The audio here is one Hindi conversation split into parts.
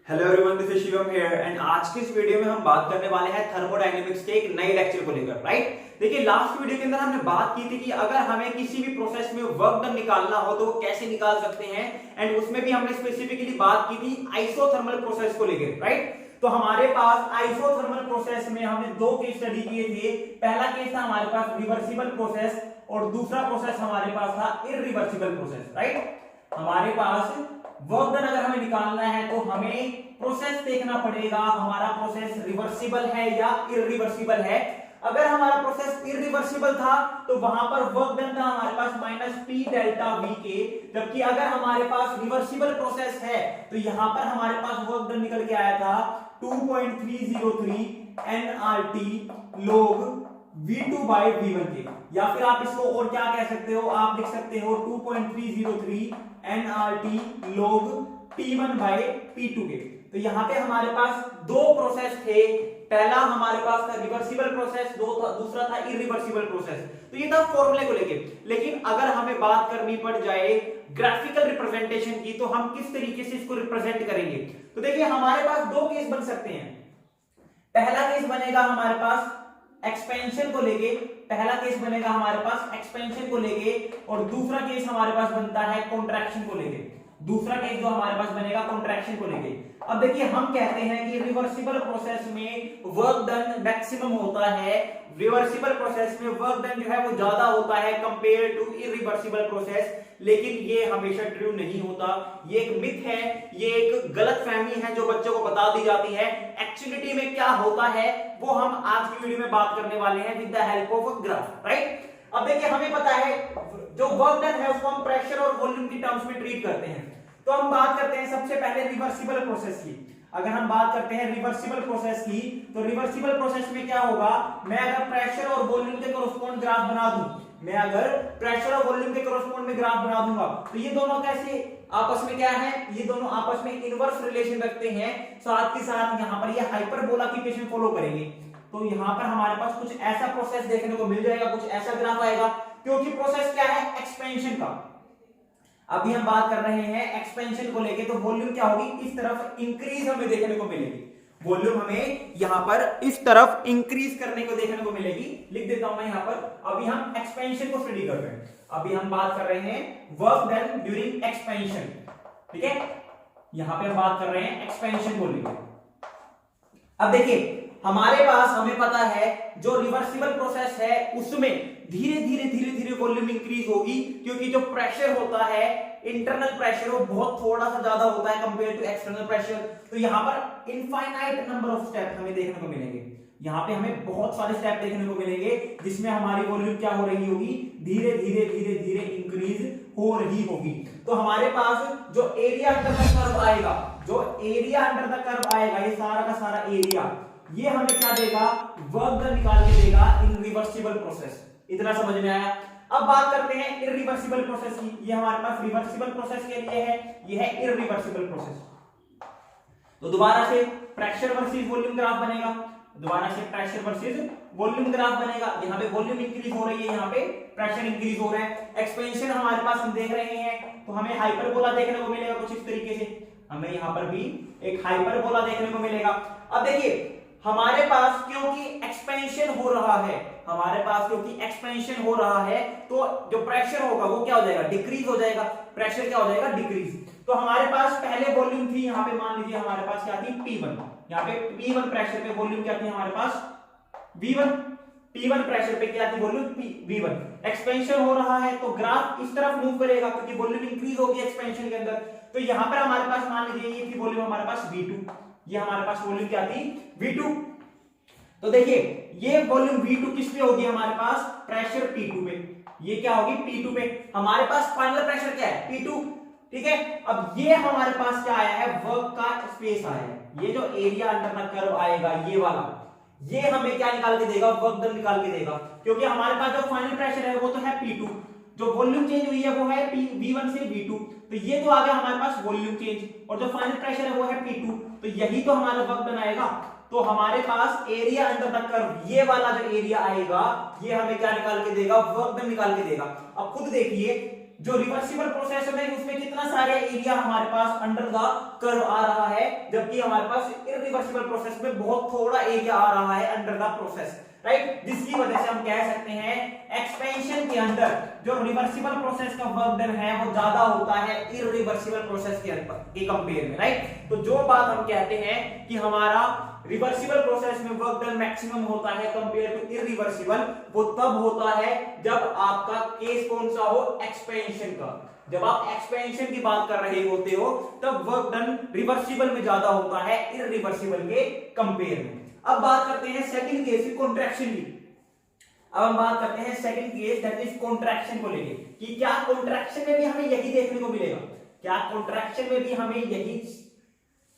Hello everyone, this is Shivam here and आज के इस वीडियो में हम बात करने वाले हैं थर्मोडायनेमिक्स के एक नए लेक्चर को लेकर। राइट, देखिए लास्ट वीडियो के अंदर हमने बात की थी कि अगर हमें किसी भी प्रोसेस में वर्क डन निकालना हो तो वो कैसे निकाल सकते हैं, एंड उसमें भी हमने स्पेसिफिकली बात की थी आइसोथर्मल प्रोसेस को लेकर। राइट, तो हमारे पास आइसोथर्मल प्रोसेस में हमने दो केस स्टडी किए थे। पहला केस था हमारे पास रिवर्सिबल प्रोसेस और दूसरा प्रोसेस हमारे पास था इररिवर्सिबल प्रोसेस। राइट, हमारे पास वर्क डन अगर हमें निकालना है तो हमें प्रोसेस देखना पड़ेगा, हमारा प्रोसेस रिवर्सिबल है या इररिवर्सिबल है। अगर हमारा प्रोसेस इररिवर्सिबल था तो वहां पर वर्क डन था हमारे पास माइनस पी डेल्टा वी के, जबकि अगर हमारे पास रिवर्सिबल प्रोसेस है तो यहां पर हमारे पास वर्क डन निकल के आया था 2.303 nRT log V2 by V1 के, या फिर आप इसको और क्या कह सकते हो, आप लिख सकते हो 2.303 nRT log P1 by P2 के। तो यहाँ पे हमारे पास दो प्रोसेस थे, पहला हमारे पास था रिवर्सिबल प्रोसेस, दूसरा था इररिवर्सिबल प्रोसेस। तो ये था फॉर्मूले को लेके। लेकिन अगर हमें बात करनी पड़ जाए ग्राफिकल रिप्रेजेंटेशन की तो हम किस तरीके से इसको रिप्रेजेंट करेंगे, तो देखिए हमारे पास दो केस बन सकते हैं। पहला केस बनेगा हमारे पास एक्सपेंशन को लेके, पहला केस बनेगा हमारे पास एक्सपेंशन को लेके और दूसरा केस हमारे पास बनता है कॉन्ट्रैक्शन को लेके। दूसरा केस जो हमारे पास बनेगा कॉन्ट्रैक्शन को लेके। अब देखिए हम कहते हैं कि रिवर्सिबल प्रोसेस में वर्क डन मैक्सिमम होता है, रिवर्सिबल प्रोसेस में वर्क डन जो है वो ज्यादा होता है कंपेयर टू इररिवर्सिबल प्रोसेस। लेकिन ये हमेशा ट्रू नहीं होता, ये एक मिथ है, ये एक गलतफहमी है जो बच्चों को बता दी जाती है। एक्चुअलिटी में क्या होता है वो हम आज की वीडियो में बात करने वाले हैं with the help of a graph. Right, अब देखिए हमें पता है जो वर्क डन है उसको हम प्रेशर और वॉल्यूम की टर्म्स में ट्रीट करते हैं। तो हम बात करते हैं सबसे पहले रिवर्सिबल प्रोसेस की। अगर हम बात करते हैं रिवर्सिबल प्रोसेस की तो रिवर्सिबल प्रोसेस में क्या होगा, मैं अगर प्रेशर और वॉल्यूम के कॉरस्पॉन्ड ग्राफ बना दूं, मैं अगर प्रेशर और वॉल्यूम के कॉरस्पॉन्ड में ग्राफ बना दूंगा तो ये दोनों कैसे आपस में क्या है, ये दोनों आपस में इनवर्स रिलेशन रखते हैं। साथ ही साथ यहां पर ये हाइपरबोला की इक्वेशन फॉलो करेंगे। तो यहां पर हमारे पास कुछ ऐसा प्रोसेस देखने को मिल जाएगा, कुछ ऐसा ग्राफ आएगा, क्योंकि प्रोसेस क्या है एक्सपेंशन का। अभी हम बात कर रहे हैं एक्सपेंशन को लेके, तो वॉल्यूम क्या होगी, इस तरफ इंक्रीज हमें देखने को मिलेगी। वॉल्यूम हमें यहां पर इस तरफ इंक्रीज करने को देखने को मिलेगी। लिख देता हूं मैं यहां पर। अभी हम एक्सपेंशन को स्टडी कर रहे हैं, अभी हम बात कर रहे हैं वर्क डन ड्यूरिंग एक्सपेंशन। ठीक है, यहां पे हम बात कर रहे हैं एक्सपेंशन को लेकर। अब देखिए हमारे पास हमें पता है जो रिवर्सिबल प्रोसेस है उसमें धीरे धीरे वॉल्यूम इंक्रीज होगी, क्योंकि जो प्रेशर होता है इंटरनल प्रेशर वो बहुत थोड़ा सा ज्यादा होता है कंपेयर टू एक्सटर्नल प्रेशर। तो यहां पर इनफाइनाइट नंबर ऑफ स्टेप हमें देखने को मिलेंगे। यहां पे हमें बहुत सारे स्टेप देखने को मिलेंगे जिसमें हमारी वॉल्यूम क्या हो रही होगी, धीरे धीरे इंक्रीज हो रही होगी। तो हमारे पास जो एरिया अंडर द कर्व आएगा, जो एरिया अंडर द कर्व आएगा, ये सारा का सारा एरिया, ये हमें क्या देगा, वर्क डन निकाल के देगा इन रिवर्सिबल प्रोसेस। इतना समझ में आया। अब बात करते हैं इररिवर्सिबल प्रोसेस की। ये हमारे पास रिवर्सिबल प्रोसेस के लिए है, ये है इररिवर्सिबल प्रोसेस। तो दोबारा से प्रेशर वर्सेस वॉल्यूम ग्राफ बनेगा, दोबारा से प्रेशर वर्सेस वॉल्यूम ग्राफ बनेगा। यहाँ पे वॉल्यूम इंक्रीज हो रही है, यहाँ पे प्रेशर इंक्रीज हो रहा है। एक्सपेंशन हमारे पास हम देख रहे हैं तो हमें हाइपरबोला देखने को मिलेगा कुछ इस तरीके से, हमें यहाँ पर भी एक हाइपरबोला देखने को मिलेगा। अब देखिए हमारे पास क्योंकि एक्सपेंशन हो रहा है, हमारे पास क्योंकि एक्सपेंशन हो रहा है तो जो प्रेशर होगा वो क्या हो जाएगा, डिक्रीज हो जाएगा। प्रेशर क्या हो जाएगा, डिक्रीज। तो हमारे पास पहले वॉल्यूम थी, यहाँ पे मान लीजिए हमारे पास क्या थी, P1। यहाँ पे P1 प्रेशर पे वॉल्यूम क्या थी हमारे पास, V1। P1 प्रेशर पे क्या थी वॉल्यूम, V1। एक्सपेंशन हो रहा है तो ग्राफ इस तरफ मूव करेगा क्योंकि वॉल्यूम इंक्रीज होगी एक्सपेंशन के अंदर। तो यहाँ पर हमारे पास मान लीजिए ये थी वॉल्यूम हमारे पास V2, ये हमारे पास वॉल्यूम क्या थी, V2। तो देखिए ये वॉल्यूम V2 किस पे होगी, हमारे पास प्रेशर P2 पे। ये क्या होगी, P2 पे। हमारे पास फाइनल प्रेशर क्या है, P2। ठीक है, अब ये हमारे पास क्या आया है, वर्क का स्पेस आया है। ये जो एरिया अंडर द कर्व आएगा ये वाला, ये हमें क्या निकाल के देगा, वर्क डन निकाल के देगा। क्योंकि हमारे पास जो फाइनल प्रेशर है वो तो है P2, जो वॉल्यूम चेंज हुई है वो है V1 से V2। तो ये तो आ गया हमारे पास वॉल्यूम चेंज, और जो फाइनल प्रेशर है वो है P2। तो यही तो हमारा वर्क डन आएगा। तो हमारे पास एरिया अंडर द कर्व, ये वाला जो एरिया आएगा ये हमें क्या निकाल के देगा, वर्क डन निकाल के देगा। अब खुद देखिए जो रिवर्सिबल प्रोसेस में उसमें कितना सारे एरिया हमारे पास अंडर द कर्व आ रहा है, जबकि हमारे पास इरिवर्सिबल प्रोसेस में बहुत थोड़ा एरिया आ रहा है अंडर द प्रोसेस, राइट। जिसकी वजह से हम कह सकते हैं एक्सपेंशन के अंदर जो रिवर्सिबल प्रोसेस का वर्क डन है वो ज्यादा होता है इरिवर्सिबल प्रोसेस के कंपेयर में, राइट। तो जो बात हम कहते हैं कि हमारा रिवर्सिबल प्रोसेस में वर्क डन मैक्सिमम होता है कंपेयर टू इरिवर्सिबल, वो तब होता है जब आपका केस कौन सा हो, एक्सपेंशन का। जब आप एक्सपेंशन की बात कर रहे होते हो तब वर्क डन रिवर्सिबल में ज्यादा होता है इरिवर्सिबल के कंपेयर में। अब बात करते हैं सेकंड केस की, कॉन्ट्रैक्शन की। अब हम बात करते हैं second case that is contraction को लेके कि क्या कॉन्ट्रैक्शन में भी हमें यही देखने को मिलेगा, क्या कॉन्ट्रैक्शन में भी हमें यही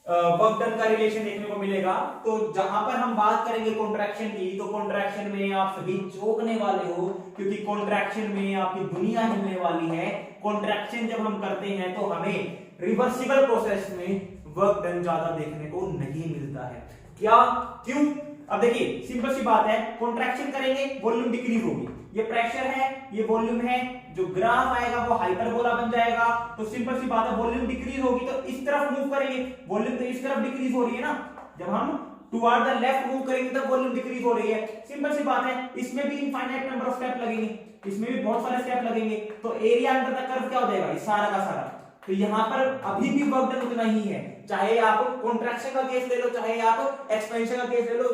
वर्क डन का रिलेशन देखने को मिलेगा। तो जहां पर हम बात करेंगे कॉन्ट्रैक्शन की, तो कॉन्ट्रैक्शन में आप सभी चौंकने वाले हो, क्योंकि कॉन्ट्रैक्शन में आपकी दुनिया हिलने वाली है। कॉन्ट्रैक्शन जब हम करते हैं तो हमें रिवर्सिबल प्रोसेस में वर्क डन ज्यादा देखने को नहीं मिलता है। क्या, क्यों? अब देखिए सिंपल सी बात है, कॉन्ट्रैक्शन करेंगे वॉल्यूम डिक्रीज होगी, ये प्रेशर है ये वॉल्यूम है, जो ग्राफ आएगा वो हाइपरबोला बन जाएगा। तो सिंपल सी बात है, वॉल्यूम डिक्रीज होगी तो इस तरफ मूव करेंगे, वॉल्यूम तो इस तरफ डिक्रीज हो रही है ना, जब हम टुवर्ड द लेफ्ट मूव करेंगे तब वॉल्यूम डिक्रीज हो रही है। सिंपल सी बात है, इसमें भी इनफाइनाइट नंबर ऑफ स्टेप लगेंगे, इसमें भी बहुत सारे स्टेप लगेंगे, तो एरिया अंडर द कर्व क्या हो जाएगा, इस सारा का सारा। तो यहाँ पर अभी भी वर्क डन उतना ही है, चाहे आप कॉन्ट्रैक्शन का केस ले लो चाहे आप एक्सपेंशन का केस ले लो,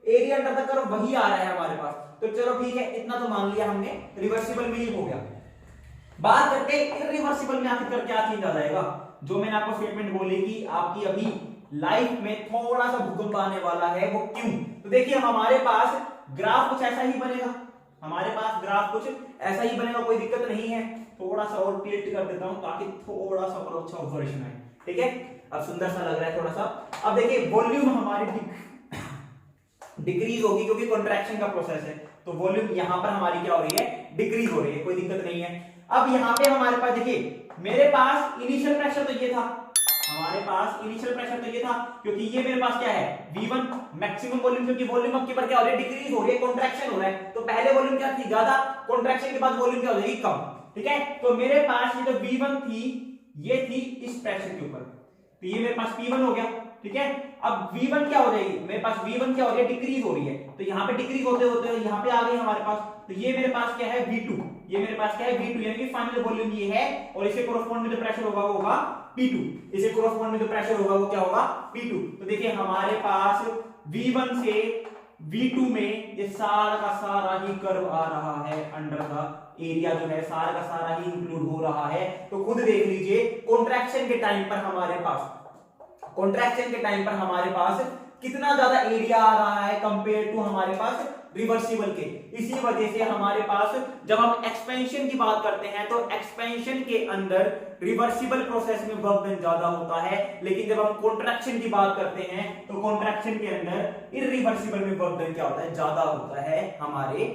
एरिया अंडर द कर्व वही आ रहा है हमारे पास। तो चलो ठीक है, इतना तो मान लिया हमने, रिवर्सिबल में ही हो गया। बात करते हैं इरिवर्सिबल में आखिर क्या चेंज आ जाएगा। जो मैंने आपको स्टेटमेंट बोली कि आपकी अभी लाइफ में थोड़ा सा भूकंप आने वाला है, वो क्यों? तो देखिए हमारे पास ग्राफ कुछ ऐसा ही बनेगा, हमारे पास ग्राफ कुछ ऐसा ही बनेगा, कोई दिक्कत नहीं है। थोड़ा सा और टिल्ट कर देता हूं ताकि थोड़ा सा और अच्छा ऑब्जर्वेशन आए, ठीक है। अब सुंदर सा लग रहा है थोड़ा सा। अब देखिए वॉल्यूम हमारी डिक्रीज होगी क्योंकि कॉन्ट्रैक्शन का प्रोसेस है, तो वॉल्यूम यहां पर हमारी क्या हो रही है, डिक्रीज हो रही है, कोई दिक्कत नहीं है। अब यहां पे हमारे पास देखिए, मेरे पास इनिशियल प्रेशर तो ये था, हमारे पास इनिशियल प्रेशर तो ये था, क्योंकि ये मेरे पास क्या है, V1 मैक्सिमम वॉल्यूम, क्योंकि वॉल्यूम आपके पर क्या हो रही है, डिक्रीज हो रही है, कॉन्ट्रैक्शन हो रहा है। तो पहले वॉल्यूम क्या थी, ज्यादा, कॉन्ट्रैक्शन के बाद वॉल्यूम क्या हो जाएगी, कम, ठीक है। तो मेरे पास ये जो V1 थी ये थी इस प्रेशर के ऊपर, तो ये मेरे पास P1 हो गया, ठीक है। अब V1 क्या हो जाएगी, मेरे पास V1 क्या हो रही है, डिक्रीज हो रही है, तो यहाँ पे डिक्रीज होते होते यहाँ पे आ गई हमारे पास। तो ये मेरे पास क्या है, V2, ये मेरे पास क्या है, V2, यानी कि फाइनल वॉल्यूम ये है, और इसके कोरस्पॉन्ड में जो प्रेशर होगा वो होगा P2, इसे कोरस्पॉन्ड में जो प्रेशर होगा वो क्या होगा, P2। तो देखिए हमारे पास V1 से V2 में ये सारा का सारा ही कर्व आ रहा है, अंडर द एरिया जो है सारा का सारा ही इंक्लूड हो रहा है। तो खुद देख लीजिए कॉन्ट्रैक्शन के टाइम पर हमारे पास, कॉन्ट्रैक्शन के टाइम पर हमारे पास कितना ज्यादा एरिया आ रहा है कंपेयर टू हमारे पास रिवर्सिबल के। इसी वजह से हमारे पास जब हम एक्सपेंशन की बात करते हैं तो एक्सपेंशन के अंदर रिवर्सिबल प्रोसेस में वर्क डन ज्यादा होता है, लेकिन जब हम कॉन्ट्रैक्शन की बात करते हैं तो कॉन्ट्रैक्शन के अंदर इरिवर्सिबल में वर्क डन क्या होता है, ज्यादा होता है हमारे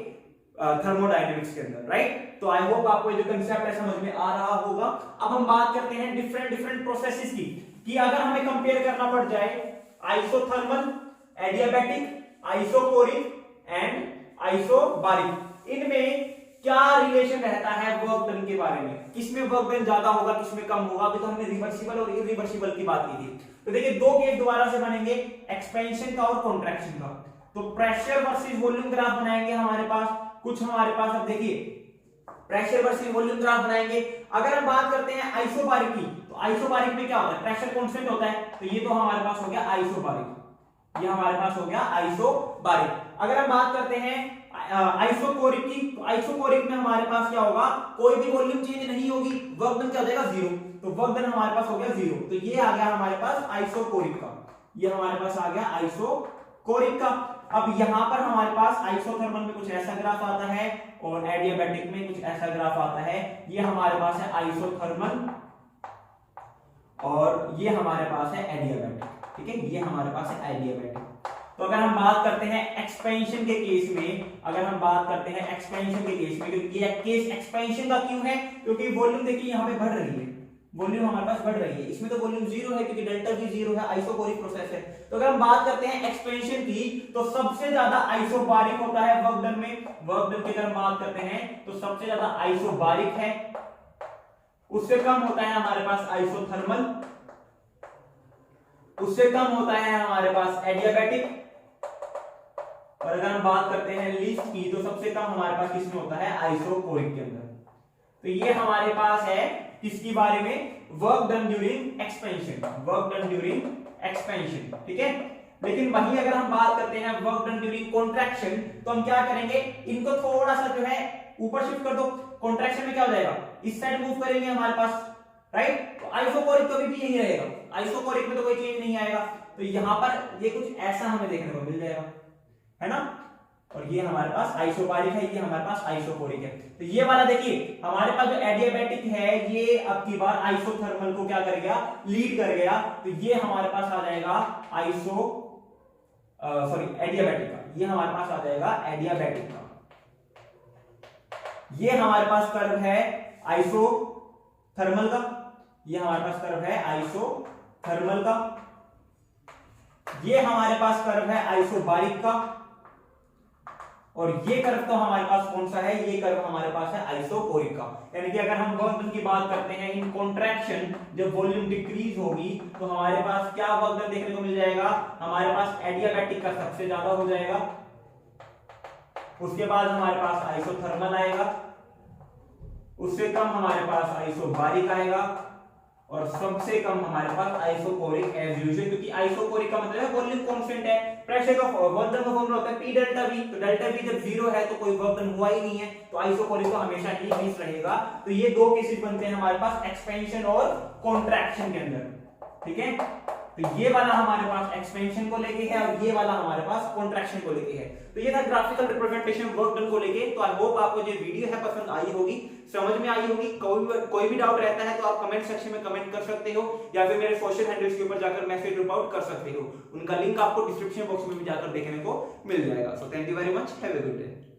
थर्मोडायनेमिक्स के अंदर, राइट। तो आई होप आपको ये जो कंसेप्ट है समझ में आ रहा होगा। अब हम बात करते हैं डिफरेंट प्रोसेसेस की, कि अगर हमें कंपेयर करना पड़ जाए isothermal, adiabatic, isochoric and isobaric, इनमें क्या रिलेशन रहता है वर्क डन के बारे में, किसमें वर्क डन ज्यादा होगा किसमें कम होगा। अभी तो हमने रिवर्सिबल और इरिवर्सिबल की बात की थी। तो देखिए दो केस दोबारा से बनेंगे, एक्सपेंशन का और कॉन्ट्रैक्शन का। तो प्रेशर वर्सेस वॉल्यूम ग्राफ बनाएंगे हमारे पास कुछ, हमारे पास अब देखिए प्रेशर वर्सेस वॉल्यूम ग्राफ बनाएंगे। अगर हम बात करते हैं आइसोबारिक की, तो आइसोबारिक में क्या होता है, प्रेशर कांस्टेंट होता है, तो ये तो हमारे पास हो गया आइसोबारिक, ये हमारे पास हो गया आइसोबारिक। अगर हम बात करते हैं आइसोकोरिक की, तो आइसोकोरिक में हमारे पास क्या होगा, कोई भी वॉल्यूम चेंज नहीं होगी, वर्क डन क्या हो जाएगा, जीरो। तो वर्क डन हमारे पास हो गया जीरो। तो ये आ गया हमारे पास आइसोकोरिक का, ये हमारे पास आ गया आइसोकोरिक का। अब यहां पर हमारे पास आइसोथर्मल में कुछ ऐसा ग्राफ आता है और एडियाबैटिक में कुछ ऐसा ग्राफ आता है। ये हमारे पास है आइसोथर्मल और ये हमारे पास है एडियाबैटिक, ठीक है, ये हमारे पास है एडियाबैटिक। तो अगर हम बात करते हैं एक्सपेंशन के केस में, अगर हम बात करते हैं एक्सपेंशन के केस में, क्योंकि ये केस एक्सपेंशन का क्यों है, क्योंकि वॉल्यूम देखिए यहां पे बढ़ रही है, वॉल्यूम हमारे पास बढ़ रही है, इसमें तो वॉल्यूम जीरो है क्योंकि डेल्टा भी जीरो है, आइसोकोरिक प्रोसेस है। तो अगर हम बात करते हैं एक्सपेंशन की, तो सबसे ज्यादा आइसोबारिक होता है वर्क डन में। वर्क डन की अगर हम बात करते हैं तो सबसे ज्यादा आइसोबारिक है, उससे कम होता है हमारे पास आइसोथर्मल, उससे कम होता है हमारे पास एडियाबैटिक, और अगर हम बात करते हैं लीस्ट की तो सबसे कम हमारे पास किसमें होता है, आइसोकोरिक के अंदर। तो ये हमारे पास है किसकी बारे में, work done during expansion, work done during expansion, ठीक है। लेकिन वही अगर हम बात करते हैं वर्क डन ड्यूरिंग कॉन्ट्रैक्शन, तो हम क्या करेंगे, इनको थोड़ा सा जो है ऊपर शिफ्ट कर दो। कॉन्ट्रैक्शन में क्या हो जाएगा, इस साइड मूव करेंगे हमारे पास, राइट। तो आइसोकोरिक कभी भी यही रहेगा, आइसोकोरिक में तो कोई चेंज नहीं आएगा। तो यहां पर ये कुछ ऐसा हमें देखने को मिल जाएगा, है ना। और ये हमारे पास आइसोबारिक है, ये हमारे पास आइसोकोरिक है। तो ये वाला देखिए हमारे पास जो एडियाबैटिक है ये अब की बार आइसोथर्मल को क्या कर गया, लीड कर गया। तो ये हमारे पास आ जाएगा एडियाबैटिक का, ये हमारे पास आ जाएगा एडियाबैटिक का। ये हमारे पास कर्व है आइसोथर्मल का, ये हमारे पास कर्व है आइसोथर्मल का। ये हमारे पास कर्व है आइसोबारिक का, और ये कर्व तो हमारे पास कौन सा है, ये कर्व हमारे पास है आइसोकोरिक का। यानी कि अगर हम वर्क डन की बात करते हैं इन कॉन्ट्रैक्शन, जब वॉल्यूम डिक्रीज होगी तो हमारे पास क्या वर्क डन देखने को मिल जाएगा, हमारे पास एडियाबैटिक का सबसे ज्यादा हो जाएगा, उसके बाद हमारे पास आइसोथर्मल आएगा, उससे कम हमारे पास आइसोबारिक आएगा, और सबसे कम हमारे पास आइसोकोरिक एज यूजुअल, क्योंकि आइसोकोरिक का मतलब है वॉल्यूम कांस्टेंट है, प्रेशर का वर्क डन का फॉर्मूला होता है P डेल्टा V। तो डेल्टा V जब 0 है तो कोई वर्क डन हुआ ही नहीं है, तो आइसोकोरिक तो हमेशा ही 20 रहेगा। तो ये दो केसेस बनते हैं हमारे पास एक्सपेंशन और कॉन्ट्रैक्शन के अंदर, ठीक है। तो ये वाला हमारे पास एक्सपेंशन को लेके है और ये वाला हमारे पास कॉन्ट्रैक्शन को लेके है। तो ये था ग्राफिकल रिप्रेजेंटेशन वर्क डन को लेके। तो आई होप आपको ये वीडियो है पसंद आई होगी, समझ में आई होगी। कोई भी डाउट रहता है तो आप कमेंट सेक्शन में कमेंट कर सकते हो, या फिर मेरे सोशल हैंडल्स के ऊपर जाकर मैसेज ड्रॉप आउट कर सकते हो। उनका लिंक आपको डिस्क्रिप्शन बॉक्स में भी जाकर देखने को मिल जाएगा। So thank you very much, have a good day.